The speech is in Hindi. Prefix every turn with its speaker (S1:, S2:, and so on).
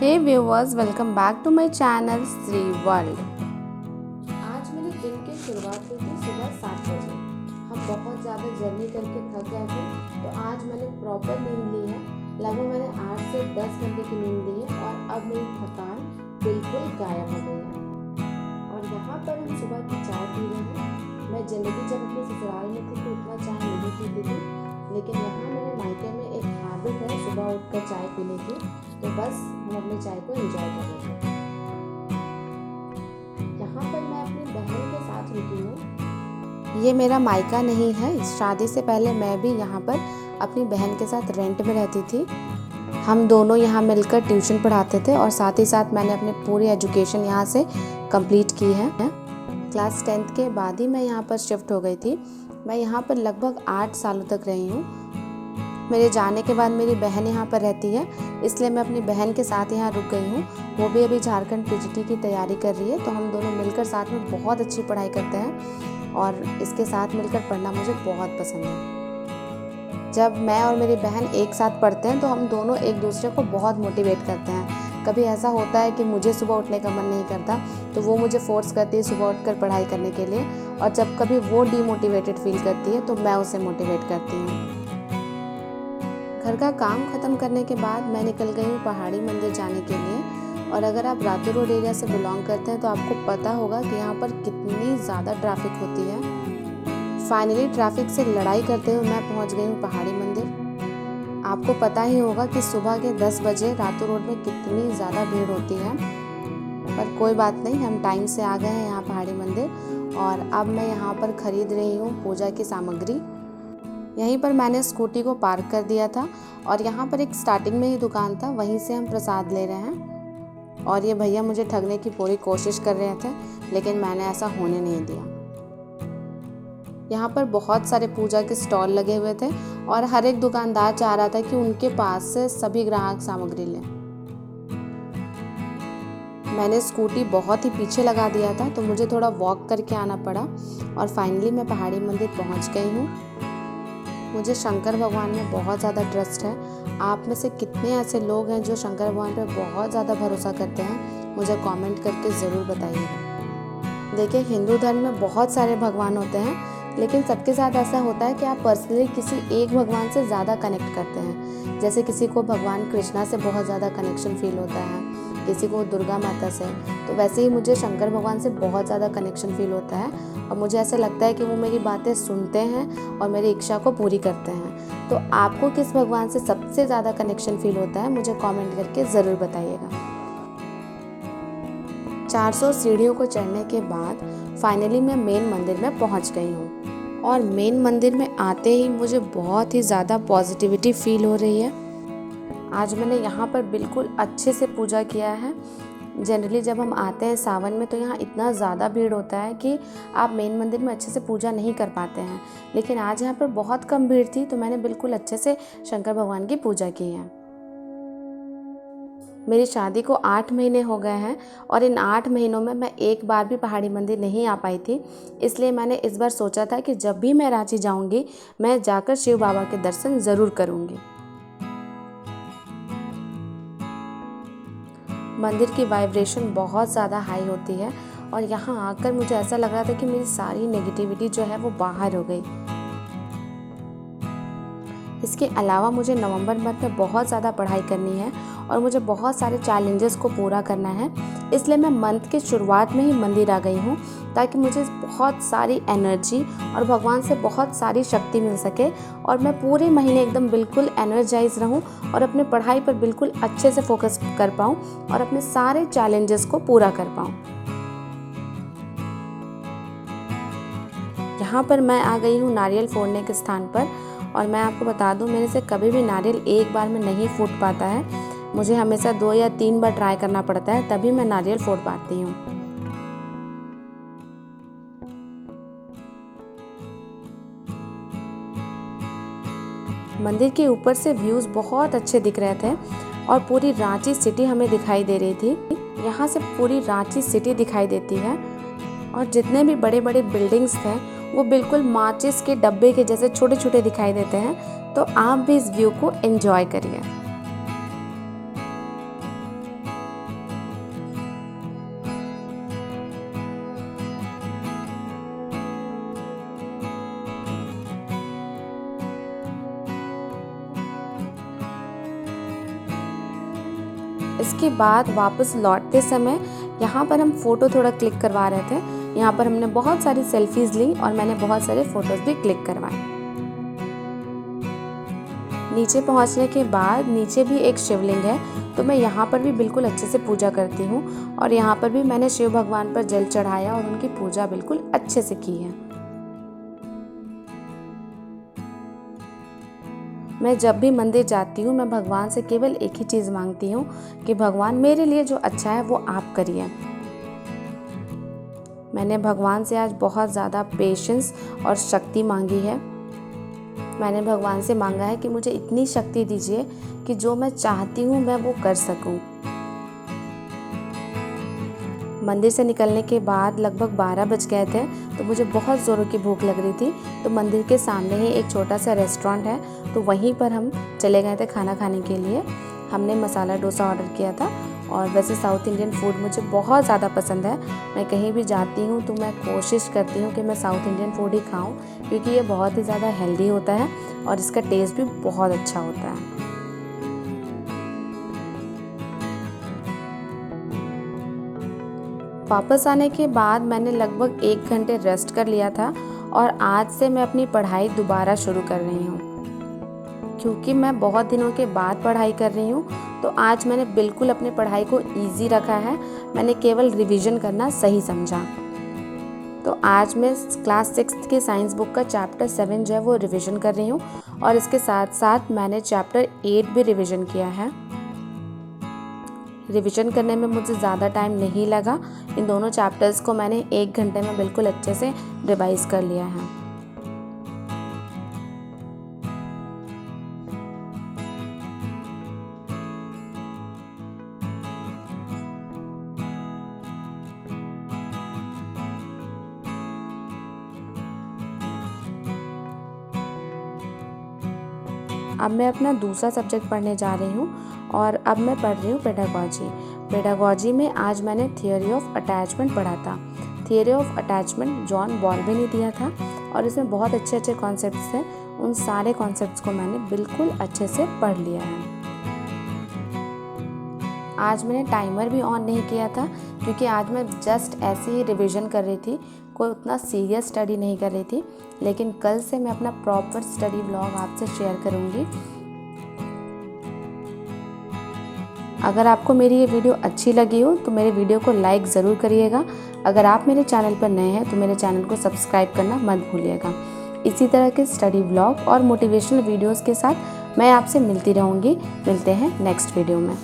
S1: Hey viewers, welcome back to my channel Shri world.
S2: आज मेरे दिन की शुरुआत हुई थी सुबह 7 बजे। हम बहुत ज़्यादा जर्नी करके थक गए थे, तो आज मैंने प्रॉपर नींद ली है। लगभग मैंने 8 से 10 घंटे की नींद ली है और अब मेरी थकान बिल्कुल गायब हो गई है। और यहाँ पर हम सुबह की चाय पी रहे हैं। मैं जनरली जब अपने ससुराल में थी तो उतना चाय नहीं पीती थी, लेकिन यहाँ मेरे मायके में एक हैबिट है सुबह उठकर चाय पीने की, तो बस हम अपने चाय को एंजॉय कर रहे थे। यहाँ पर मैं अपनी बहन के साथ रुकी हूँ।
S1: ये मेरा मायका नहीं है। शादी से पहले मैं भी यहाँ पर अपनी बहन के साथ रेंट में रहती थी। हम दोनों यहाँ मिलकर ट्यूशन पढ़ाते थे और साथ ही साथ मैंने अपनी पूरी एजुकेशन यहाँ से कंप्लीट की है। क्लास 10th के बाद ही मैं यहाँ पर शिफ्ट हो गई थी। मैं यहाँ पर लगभग 8 सालों तक रही हूँ। मेरे जाने के बाद मेरी बहन यहाँ पर रहती है, इसलिए मैं अपनी बहन के साथ यहाँ रुक गई हूँ। वो भी अभी झारखंड पीजीटी की तैयारी कर रही है, तो हम दोनों मिलकर साथ में बहुत अच्छी पढ़ाई करते हैं और इसके साथ मिलकर पढ़ना मुझे बहुत पसंद है। जब मैं और मेरी बहन एक साथ पढ़ते हैं तो हम दोनों एक दूसरे को बहुत मोटिवेट करते हैं। कभी ऐसा होता है कि मुझे सुबह उठने का मन नहीं करता, तो वो मुझे फोर्स करती है सुबह उठकर पढ़ाई करने के लिए, और जब कभी वो डीमोटिवेटेड फील करती है तो मैं उसे मोटिवेट करती हूँ। घर का काम ख़त्म करने के बाद मैं निकल गई हूँ पहाड़ी मंदिर जाने के लिए। और अगर आप रातू रोड एरिया से बिलोंग करते हैं तो आपको पता होगा कि यहाँ पर कितनी ज़्यादा ट्रैफिक होती है। फाइनली ट्रैफिक से लड़ाई करते हुए मैं पहुँच गई हूँ पहाड़ी मंदिर। आपको पता ही होगा कि सुबह के 10 बजे रातू रोड में कितनी ज़्यादा भीड़ होती है, पर कोई बात नहीं, हम टाइम से आ गए हैं यहाँ पहाड़ी मंदिर। और अब मैं यहाँ पर ख़रीद रही हूँ पूजा की सामग्री। यहीं पर मैंने स्कूटी को पार्क कर दिया था और यहाँ पर एक स्टार्टिंग में ही दुकान था, वहीं से हम प्रसाद ले रहे हैं। और ये भैया मुझे ठगने की पूरी कोशिश कर रहे थे, लेकिन मैंने ऐसा होने नहीं दिया। यहाँ पर बहुत सारे पूजा के स्टॉल लगे हुए थे और हर एक दुकानदार चाह रहा था कि उनके पास से सभी ग्राहक सामग्री लें। मैंने स्कूटी बहुत ही पीछे लगा दिया था, तो मुझे थोड़ा वॉक करके आना पड़ा और फाइनली मैं पहाड़ी मंदिर पहुँच गई हूँ। मुझे शंकर भगवान में बहुत ज़्यादा ट्रस्ट है। आप में से कितने ऐसे लोग हैं जो शंकर भगवान पर बहुत ज़्यादा भरोसा करते हैं, मुझे कमेंट करके ज़रूर बताइएगा। देखिए, हिंदू धर्म में बहुत सारे भगवान होते हैं, लेकिन सबके साथ ऐसा होता है कि आप पर्सनली किसी एक भगवान से ज़्यादा कनेक्ट करते हैं। जैसे किसी को भगवान कृष्णा से बहुत ज़्यादा कनेक्शन फील होता है, किसी को दुर्गा माता से, तो वैसे ही मुझे शंकर भगवान से बहुत ज़्यादा कनेक्शन फील होता है। और मुझे ऐसा लगता है कि वो मेरी बातें सुनते हैं और मेरी इच्छा को पूरी करते हैं। तो आपको किस भगवान से सबसे ज़्यादा कनेक्शन फील होता है, मुझे कमेंट करके ज़रूर बताइएगा। 400 सीढ़ियों को चढ़ने के बाद फाइनली मैं मेन मंदिर में पहुंच गई हूँ। और मेन मंदिर में आते ही मुझे बहुत ही ज़्यादा पॉजिटिविटी फील हो रही है। आज मैंने यहाँ पर बिल्कुल अच्छे से पूजा किया है। जनरली जब हम आते हैं सावन में तो यहाँ इतना ज़्यादा भीड़ होता है कि आप मेन मंदिर में अच्छे से पूजा नहीं कर पाते हैं, लेकिन आज यहाँ पर बहुत कम भीड़ थी, तो मैंने बिल्कुल अच्छे से शंकर भगवान की पूजा की है। मेरी शादी को 8 महीने हो गए हैं और इन 8 महीनों में मैं एक बार भी पहाड़ी मंदिर नहीं आ पाई थी, इसलिए मैंने इस बार सोचा था कि जब भी मैं रांची जाऊँगी मैं जाकर शिव बाबा के दर्शन ज़रूर करूँगी। मंदिर की वाइब्रेशन बहुत ज़्यादा हाई होती है और यहाँ आकर मुझे ऐसा लग रहा था कि मेरी सारी नेगेटिविटी जो है वो बाहर हो गई। इसके अलावा मुझे नवंबर मंथ में बहुत ज़्यादा पढ़ाई करनी है और मुझे बहुत सारे चैलेंजेस को पूरा करना है, इसलिए मैं मंथ के शुरुआत में ही मंदिर आ गई हूँ ताकि मुझे बहुत सारी एनर्जी और भगवान से बहुत सारी शक्ति मिल सके और मैं पूरे महीने एकदम बिल्कुल एनर्जाइज रहूँ और अपने पढ़ाई पर बिल्कुल अच्छे से फोकस कर पाऊँ और अपने सारे चैलेंजेस को पूरा कर पाऊँ। यहाँ पर मैं आ गई हूँ नारियल फोड़ने के स्थान पर, और मैं आपको बता दूं, मेरे से कभी भी नारियल एक बार में नहीं फूट पाता है। मुझे हमेशा 2 या 3 बार ट्राई करना पड़ता है, तभी मैं नारियल फोड़ पाती हूँ। मंदिर के ऊपर से व्यूज़ बहुत अच्छे दिख रहे थे और पूरी रांची सिटी हमें दिखाई दे रही थी। यहाँ से पूरी रांची सिटी दिखाई देती है और जितने भी बड़े बड़े बिल्डिंग्स थे वो बिल्कुल माचिस के डब्बे के जैसे छोटे छोटे दिखाई देते हैं। तो आप भी इस व्यू को एंजॉय करिए। इसके बाद वापस लौटते समय यहाँ पर हम फ़ोटो थोड़ा क्लिक करवा रहे थे। यहाँ पर हमने बहुत सारी सेल्फीज़ ली और मैंने बहुत सारे फ़ोटोज़ भी क्लिक करवाए। नीचे पहुँचने के बाद नीचे भी एक शिवलिंग है, तो मैं यहाँ पर भी बिल्कुल अच्छे से पूजा करती हूँ और यहाँ पर भी मैंने शिव भगवान पर जल चढ़ाया और उनकी पूजा बिल्कुल अच्छे से की है। मैं जब भी मंदिर जाती हूँ मैं भगवान से केवल एक ही चीज़ मांगती हूँ कि भगवान मेरे लिए जो अच्छा है वो आप करिए। मैंने भगवान से आज बहुत ज़्यादा पेशेंस और शक्ति मांगी है। मैंने भगवान से मांगा है कि मुझे इतनी शक्ति दीजिए कि जो मैं चाहती हूँ मैं वो कर सकूँ। मंदिर से निकलने के बाद लगभग 12 बज गए थे, तो मुझे बहुत ज़ोरों की भूख लग रही थी। तो मंदिर के सामने ही एक छोटा सा रेस्टोरेंट है, तो वहीं पर हम चले गए थे खाना खाने के लिए। हमने मसाला डोसा ऑर्डर किया था और वैसे साउथ इंडियन फूड मुझे बहुत ज़्यादा पसंद है। मैं कहीं भी जाती हूँ तो मैं कोशिश करती हूँ कि मैं साउथ इंडियन फूड ही खाऊँ, क्योंकि ये बहुत ही ज़्यादा हेल्दी होता है और इसका टेस्ट भी बहुत अच्छा होता है। वापस आने के बाद मैंने लगभग 1 घंटे रेस्ट कर लिया था और आज से मैं अपनी पढ़ाई दोबारा शुरू कर रही हूँ। क्योंकि मैं बहुत दिनों के बाद पढ़ाई कर रही हूँ, तो आज मैंने बिल्कुल अपनी पढ़ाई को इजी रखा है। मैंने केवल रिवीजन करना सही समझा। तो आज मैं क्लास 6 की साइंस बुक का चैप्टर 7 जो है वो रिवीजन कर रही हूँ और इसके साथ साथ मैंने चैप्टर 8 भी रिवीजन किया है। रिवीजन करने में मुझे ज़्यादा टाइम नहीं लगा। इन दोनों चैप्टर्स को मैंने 1 घंटे में बिल्कुल अच्छे से रिवाइज कर लिया है। अब मैं अपना दूसरा सब्जेक्ट पढ़ने जा रही हूँ और अब मैं पढ़ रही हूँ पेडागॉजी। पेडागॉजी में आज मैंने थियोरी ऑफ अटैचमेंट पढ़ा था। थियोरी ऑफ अटैचमेंट जॉन बॉल्बे ने दिया था और इसमें बहुत अच्छे अच्छे कॉन्सेप्ट्स हैं। उन सारे कॉन्सेप्ट्स को मैंने बिल्कुल अच्छे से पढ़ लिया है। आज मैंने टाइमर भी ऑन नहीं किया था, क्योंकि आज मैं जस्ट ऐसे ही रिवीजन कर रही थी, कोई उतना सीरियस स्टडी नहीं कर रही थी। लेकिन कल से मैं अपना प्रॉपर स्टडी व्लॉग आपसे शेयर करूँगी। अगर आपको मेरी ये वीडियो अच्छी लगी हो तो मेरे वीडियो को लाइक ज़रूर करिएगा। अगर आप मेरे चैनल पर नए हैं तो मेरे चैनल को सब्सक्राइब करना मत भूलिएगा। इसी तरह के स्टडी व्लॉग और मोटिवेशनल वीडियोज़ के साथ मैं आपसे मिलती रहूँगी। मिलते हैं नेक्स्ट वीडियो में।